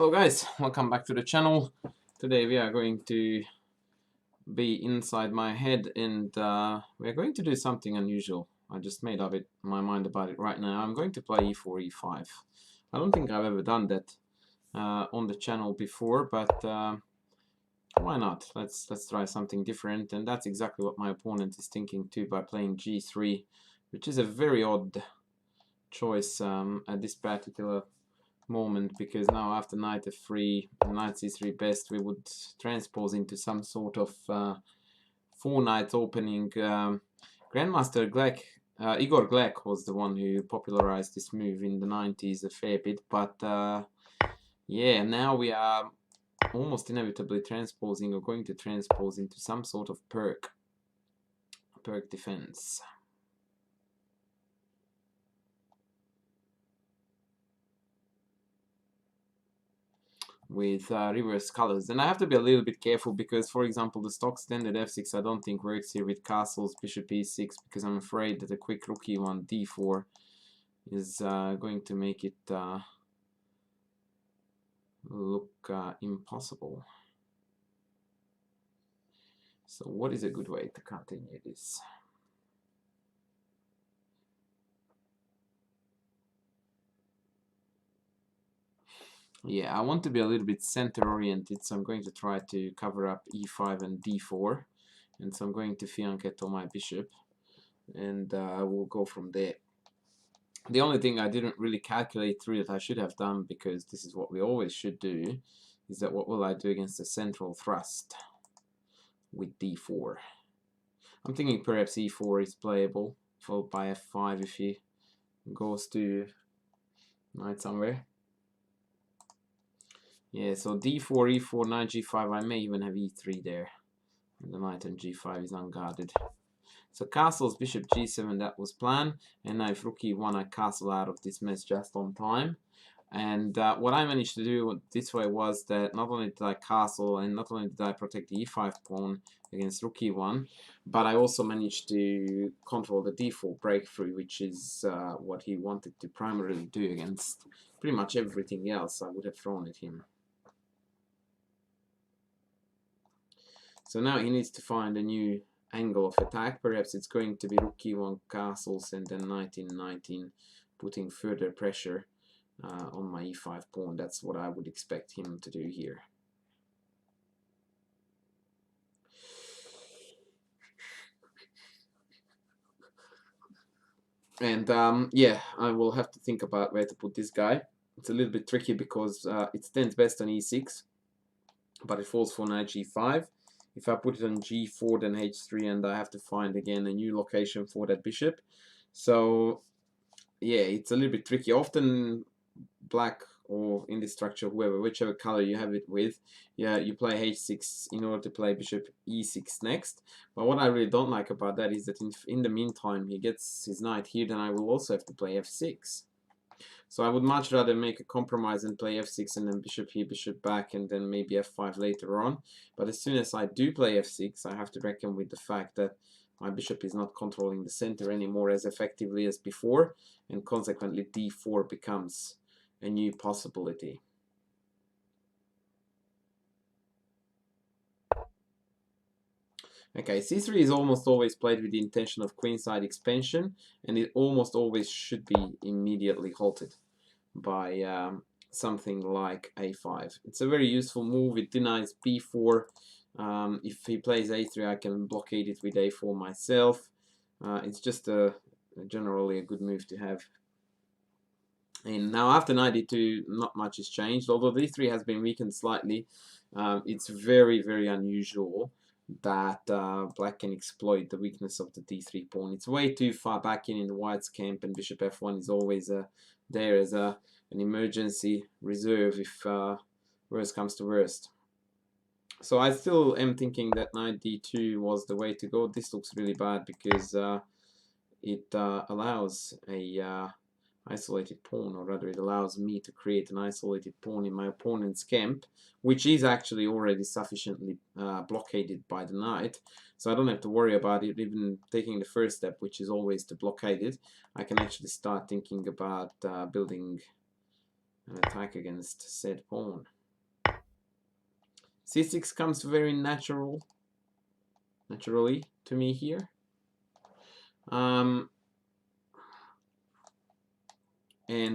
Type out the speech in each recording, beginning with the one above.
Hello guys, welcome back to the channel. Today we are going to be inside my head and we're going to do something unusual. I just made up my mind about it right now. I'm going to play e4, e5. I don't think I've ever done that on the channel before, but why not? Let's try something different, and that's exactly what my opponent is thinking too by playing g3, which is a very odd choice at this particular moment, because now after knight f3, knight c3 best, we would transpose into some sort of four knight opening. Grandmaster Igor Glek was the one who popularized this move in the 90s a fair bit, but yeah, now we are almost inevitably transposing or going to transpose into some sort of Pirc defense. With reverse colors, and I have to be a little bit careful because, for example, the stock standard f6 I don't think works here with castles, bishop e6, because I'm afraid that a quick rook e1 d4 is going to make it look impossible. So what is a good way to continue this? Yeah, I want to be a little bit center oriented, so I'm going to try to cover up e5 and d4, and so I'm going to fianchetto my bishop, and we'll go from there. The only thing I didn't really calculate through that I should have done, because this is what we always should do, is that what will I do against the central thrust with d4. I'm thinking perhaps e4 is playable, followed by f5 if he goes to knight somewhere. Yeah, so d4, e4, knight g5, I may even have e3 there. And the knight on g5 is unguarded. So castles, bishop g7, that was planned. And now if rook e1, I castle out of this mess just on time. And what I managed to do this way was that not only did I castle and not only did I protect the e5 pawn against rook e1, but I also managed to control the d4 breakthrough, which is what he wanted to primarily do against pretty much everything else I would have thrown at him. So now he needs to find a new angle of attack. Perhaps it's going to be rook e1 castles and then knight in, putting further pressure on my e5 pawn. That's what I would expect him to do here. And yeah, I will have to think about where to put this guy. It's a little bit tricky because it stands best on e6, but it falls for knight g5. If I put it on g4, then h3, and I have to find again a new location for that bishop. So yeah, it's a little bit tricky. Often black, or in this structure, whichever color you have it with, yeah, you play h6 in order to play bishop e6 next. But what I really don't like about that is that in the meantime he gets his knight here, then I will also have to play f6. So I would much rather make a compromise and play f6 and then bishop here, bishop back, and then maybe f5 later on. But as soon as I do play f6, I have to reckon with the fact that my bishop is not controlling the center anymore as effectively as before, and consequently d4 becomes a new possibility. Okay, c3 is almost always played with the intention of queenside expansion, and it almost always should be immediately halted by something like a5. It's a very useful move. It denies b4. If he plays a3, I can blockade it with a4 myself. It's just generally a good move to have. And now after knight d2, not much has changed. Although d3 has been weakened slightly, it's very, very unusual that black can exploit the weakness of the d3 pawn. It's way too far back in the white's camp, and bishop f1 is always there as an emergency reserve if worst comes to worst. So I still am thinking that knight d2 was the way to go. This looks really bad because it allows a isolated pawn, or rather it allows me to create an isolated pawn in my opponent's camp, which is actually already sufficiently blockaded by the knight, so I don't have to worry about it. Even taking the first step, which is always to blockade it, I can actually start thinking about building an attack against said pawn. C6 comes very naturally to me here. And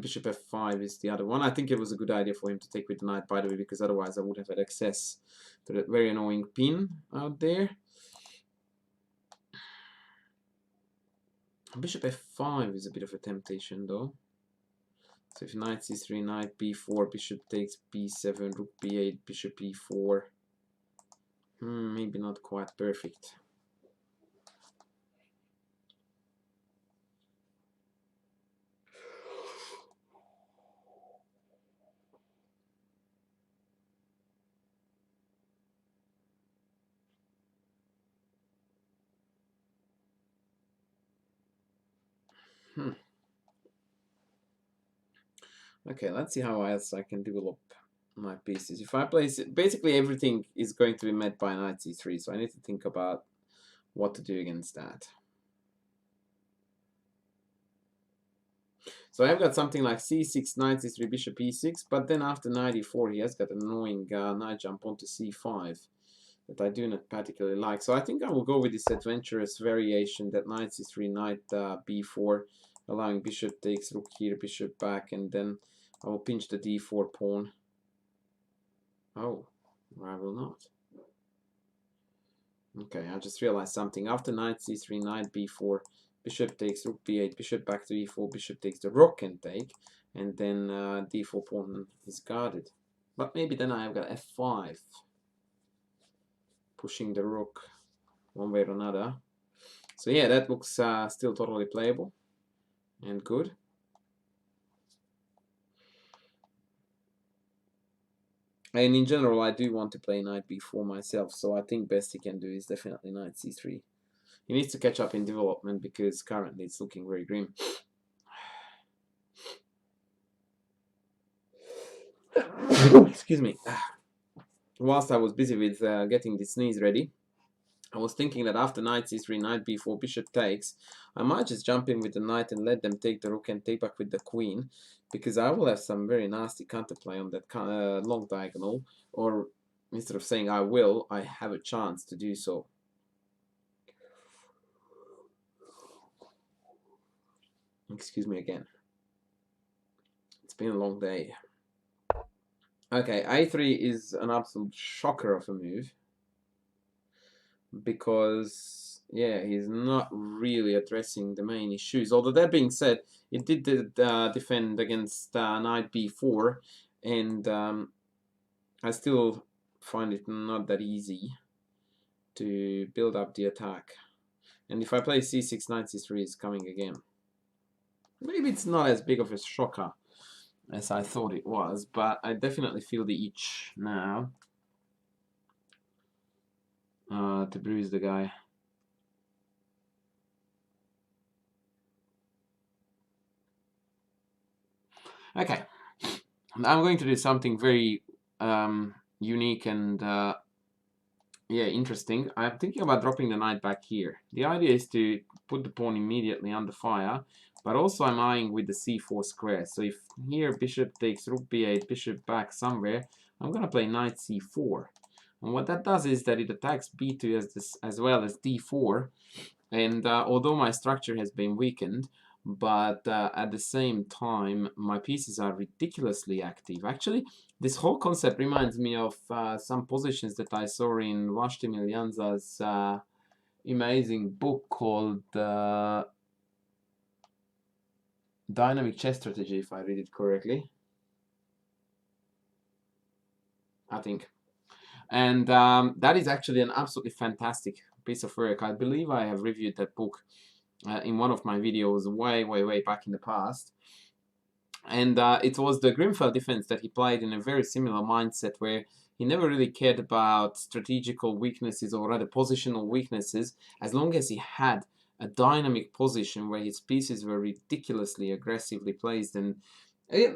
bishop f5 is the other one. I think it was a good idea for him to take with the knight, by the way, because otherwise I would have had access to that very annoying pin out there. Bishop f5 is a bit of a temptation, though. So if knight c3, knight b4, bishop takes b7, rook b8, bishop e4. Maybe not quite perfect. Okay, let's see how else I can develop my pieces. If I place it, basically everything is going to be met by knight c3, so I need to think about what to do against that. So I've got something like c6, knight c3, bishop e6, but then after knight e4 he has got an annoying knight jump onto c5 that I do not particularly like. So I think I will go with this adventurous variation that knight c3, knight b4, allowing bishop takes, rook here, bishop back, and then I will pinch the d4 pawn. Oh, I will not. Okay, I just realized something. After knight c3, knight b4, bishop takes, rook b8, bishop back to e4, bishop takes the rook and take, and then d4 pawn is guarded. But maybe then I have got f5, pushing the rook one way or another. So yeah, that looks still totally playable and good. And in general, I do want to play knight b4 myself, so I think best he can do is definitely knight c3. He needs to catch up in development because currently it's looking very grim. Excuse me. Whilst I was busy with getting the sneeze ready, I was thinking that after knight c3, knight b4, bishop takes, I might just jump in with the knight and let them take the rook and take back with the queen, because I will have some very nasty counterplay on that long diagonal, or instead of saying I will, I have a chance to do so. Excuse me again. It's been a long day. Okay, a3 is an absolute shocker of a move, because yeah, he's not really addressing the main issues. Although that being said, it did defend against knight b4, and I still find it not that easy to build up the attack. And if I play c6, knight c3 is coming again. Maybe it's not as big of a shocker as I thought it was, but I definitely feel the itch now to bruise the guy. Okay, I'm going to do something very unique and yeah, interesting. I'm thinking about dropping the knight back here. The idea is to put the pawn immediately under fire, but also I'm eyeing with the c4 square. So if here bishop takes rook b8, bishop back somewhere, I'm going to play knight c4. And what that does is that it attacks b2 as well as d4. And although my structure has been weakened, but at the same time, my pieces are ridiculously active. Actually, this whole concept reminds me of some positions that I saw in Vlastimil Janza's amazing book called Dynamic Chess Strategy, if I read it correctly. I think. And that is actually an absolutely fantastic piece of work. I believe I have reviewed that book in one of my videos way back in the past. And it was the Grimfell defense that he played in a very similar mindset, where he never really cared about strategical weaknesses, or rather positional weaknesses, as long as he had a dynamic position where his pieces were ridiculously aggressively placed. And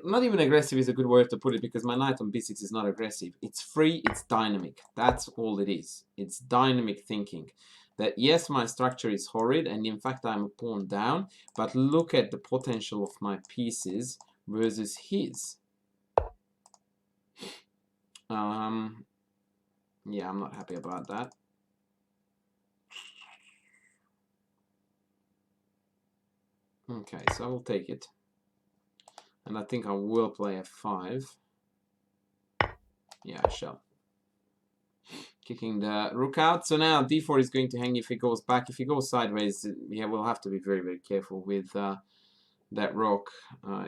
not even aggressive is a good word to put it, because my knight on b6 is not aggressive. It's free, it's dynamic. That's all it is. It's dynamic thinking. That yes, my structure is horrid, and in fact I'm a pawn down, but look at the potential of my pieces versus his. Yeah, I'm not happy about that. Okay, so I will take it. And I think I will play f5. Yeah, I shall. Kicking the rook out. So now d4 is going to hang if it goes back. If it goes sideways, yeah, we'll have to be very, very careful with that rook.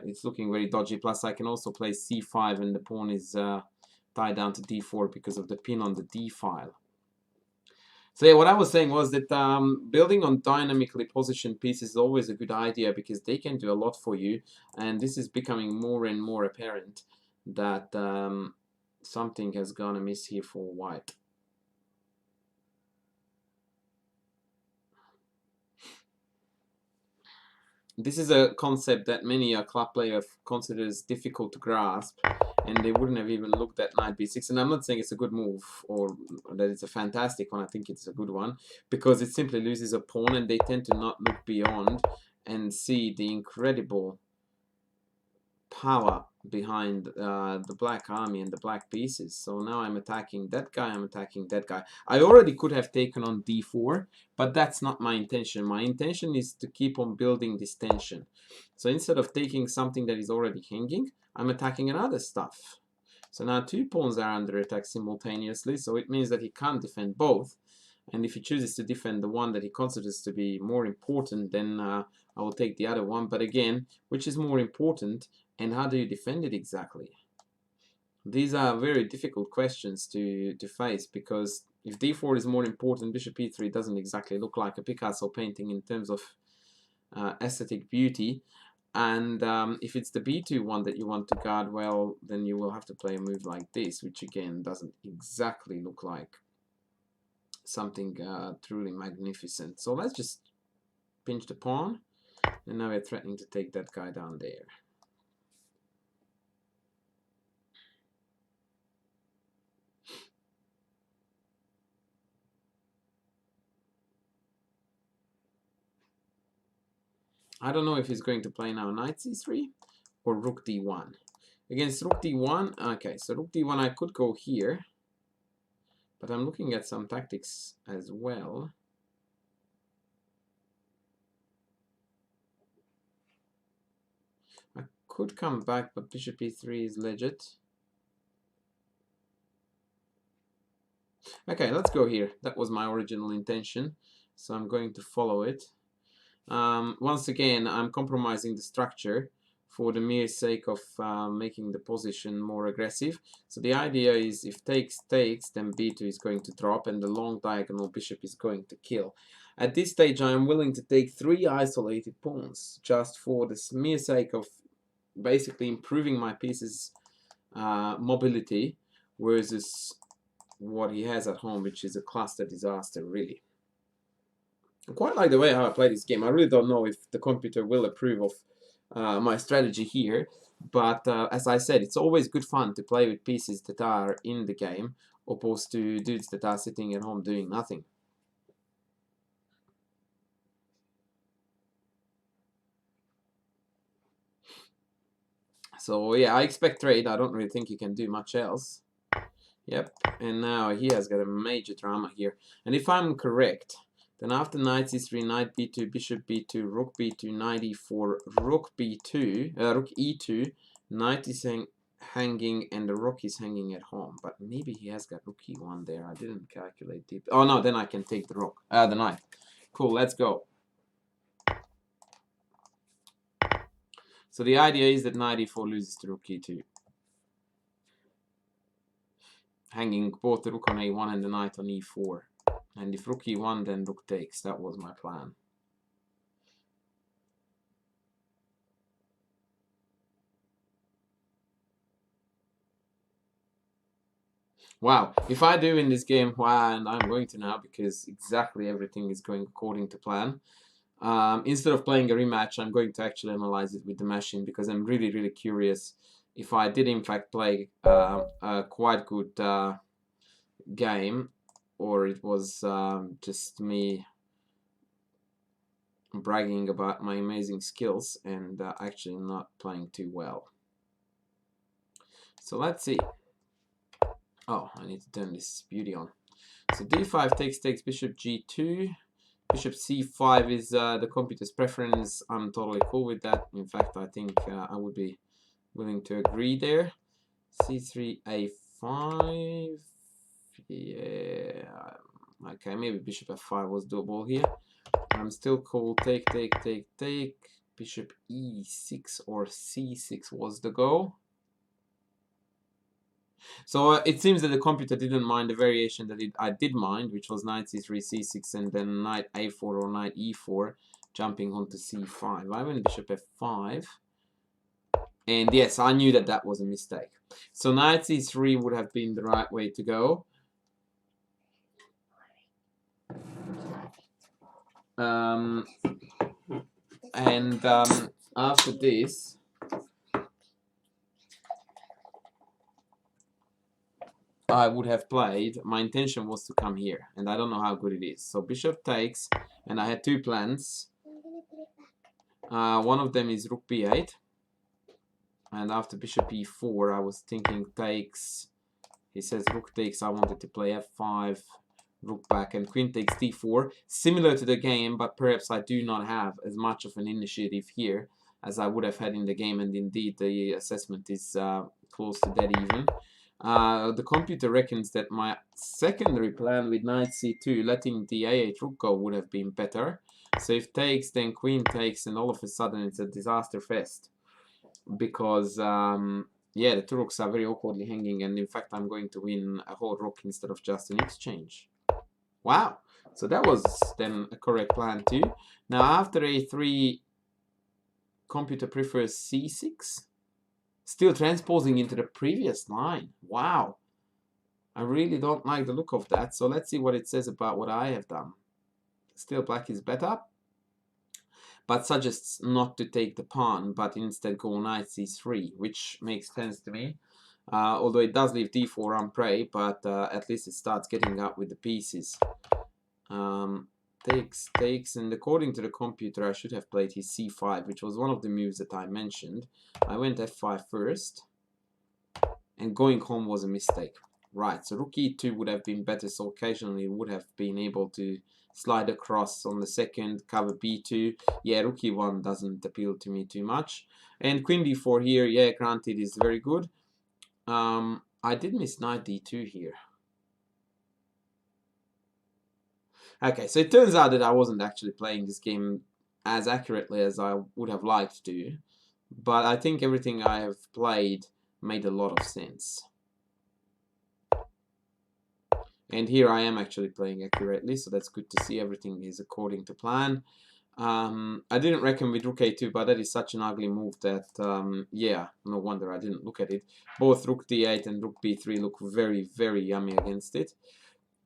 It's looking very dodgy. Plus, I can also play c5 and the pawn is tied down to d4 because of the pin on the d file. So yeah, what I was saying was that building on dynamically positioned pieces is always a good idea because they can do a lot for you. And this is becoming more and more apparent that something has gone amiss here for white. This is a concept that many club players considers difficult to grasp, and they wouldn't have even looked at knight b6. And I'm not saying it's a good move or that it's a fantastic one. I think it's a good one because it simply loses a pawn, and they tend to not look beyond and see the incredible power behind the black army and the black pieces. So now I'm attacking that guy, I'm attacking that guy. I already could have taken on d4, but that's not my intention. My intention is to keep on building this tension. So instead of taking something that is already hanging, I'm attacking another stuff. So now two pawns are under attack simultaneously, so it means that he can't defend both. And if he chooses to defend the one that he considers to be more important, then I will take the other one. But again, which is more important, and how do you defend it exactly? These are very difficult questions to face, because if d4 is more important, bishop e3 doesn't exactly look like a Picasso painting in terms of aesthetic beauty. And if it's the b2 one that you want to guard, well, then you will have to play a move like this, which again doesn't exactly look like something truly magnificent. So let's just pinch the pawn, and now we're threatening to take that guy down there. I don't know if he's going to play now knight c3 or rook d1. Against rook d1, okay, so rook d1 I could go here, but I'm looking at some tactics as well. I could come back, but bishop e3 is legit. Okay, let's go here. That was my original intention, so I'm going to follow it. Once again, I'm compromising the structure for the mere sake of making the position more aggressive. So the idea is if takes, then b2 is going to drop and the long diagonal bishop is going to kill. At this stage, I am willing to take 3 isolated pawns just for the mere sake of basically improving my piece's mobility, versus what he has at home, which is a cluster disaster, really. I quite like the way how I play this game. I really don't know if the computer will approve of my strategy here, but as I said, it's always good fun to play with pieces that are in the game, opposed to dudes that are sitting at home doing nothing. So yeah, I expect trade. I don't really think he can do much else. Yep, and now he has got a major drama here. And if I'm correct, then after knight c3, knight b2, bishop b2, rook b2, knight e4, rook b2, rook e2, knight is hanging, and the rook is hanging at home. But maybe he has got rook e1 there. I didn't calculate deep. Oh no, then I can take the rook, the knight. Cool, let's go. So the idea is that knight e4 loses to rook e2. Hanging both the rook on a1 and the knight on e4. And if rook e1, then rook takes. That was my plan. Wow, if I do in this game, wow, and I'm going to now because exactly everything is going according to plan. Instead of playing a rematch, I'm going to actually analyze it with the machine because I'm really, really curious if I did in fact play a quite good game, or it was just me bragging about my amazing skills and actually not playing too well. So let's see. Oh, I need to turn this beauty on. So d5 takes bishop g2. Bishop c5 is the computer's preference. I'm totally cool with that. In fact, I think I would be willing to agree there. c3, a5. Yeah. Okay, maybe bishop f5 was doable here. I'm still cool. Take. Bishop e6 or c6 was the go. So it seems that the computer didn't mind the variation that I did mind, which was knight c3, c6, and then knight a4 or knight e4, jumping onto c5. I went bishop f5, and yes, I knew that that was a mistake. So knight c3 would have been the right way to go. After this, I would have played, my intention was to come here, and I don't know how good it is. So bishop takes, and I had two plans. One of them is rook b8, and after bishop e4, I was thinking takes. He says rook takes, I wanted to play f5, rook back, and queen takes d4. Similar to the game, but perhaps I do not have as much of an initiative here as I would have had in the game, and indeed the assessment is close to dead even. The computer reckons that my secondary plan with knight c2, letting the a8 rook go, would have been better. So if takes, then queen takes, and all of a sudden it's a disaster fest. Because, yeah, the two rooks are very awkwardly hanging, and in fact I'm going to win a whole rook instead of just an exchange. Wow! So that was then a correct plan too. Now after a3, computer prefers c6. Still transposing into the previous line. Wow. I really don't like the look of that. So let's see what it says about what I have done. Still black is better, but suggests not to take the pawn, but instead go knight c3, which makes sense to me. Although it does leave d4 on prey, but at least it starts getting up with the pieces. Takes, and according to the computer, I should have played his c5, which was one of the moves that I mentioned. I went f5 first, and going home was a mistake. Right, so rook e2 would have been better, so occasionally would have been able to slide across on the second, cover b2. Yeah, rook e1 doesn't appeal to me too much. And queen d4 here, yeah, granted, is very good. I did miss knight d2 here. Okay, so it turns out that I wasn't actually playing this game as accurately as I would have liked to, but I think everything I have played made a lot of sense. And here I am actually playing accurately, so that's good to see. Everything is according to plan. I didn't reckon with rook a2, but that is such an ugly move that, yeah, no wonder I didn't look at it. Both rook d8 and rook b3 look very, very yummy against it.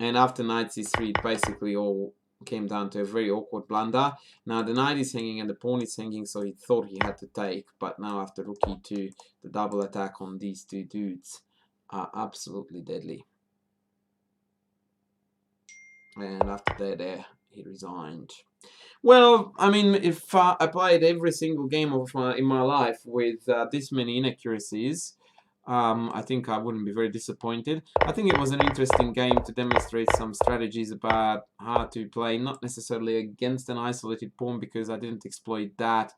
And after knight c3, it basically all came down to a very awkward blunder. Now the knight is hanging and the pawn is hanging, so he thought he had to take. But now after rook e2, the double attack on these two dudes are absolutely deadly. And after that, he resigned. Well, I mean, if I played every single game of in my life with this many inaccuracies, I think I wouldn't be very disappointed. I think it was an interesting game to demonstrate some strategies about how to play, not necessarily against an isolated pawn, because I didn't exploit that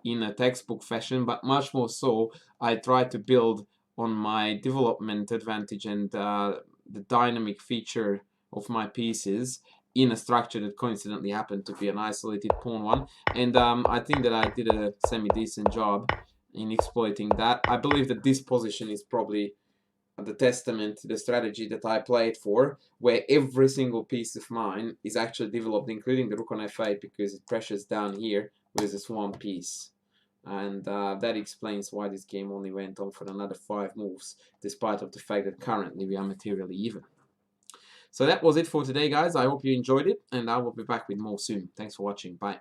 in a textbook fashion, but much more so, I tried to build on my development advantage and the dynamic feature of my pieces in a structure that coincidentally happened to be an isolated pawn one. And I think that I did a semi-decent job in exploiting that. I believe that this position is probably the testament to the strategy that I played for, where every single piece of mine is actually developed, including the rook on f8, because it pressures down here with this one piece. And that explains why this game only went on for another 5 moves, despite of the fact that currently we are materially even. So that was it for today, guys. I hope you enjoyed it, and I will be back with more soon. Thanks for watching. Bye.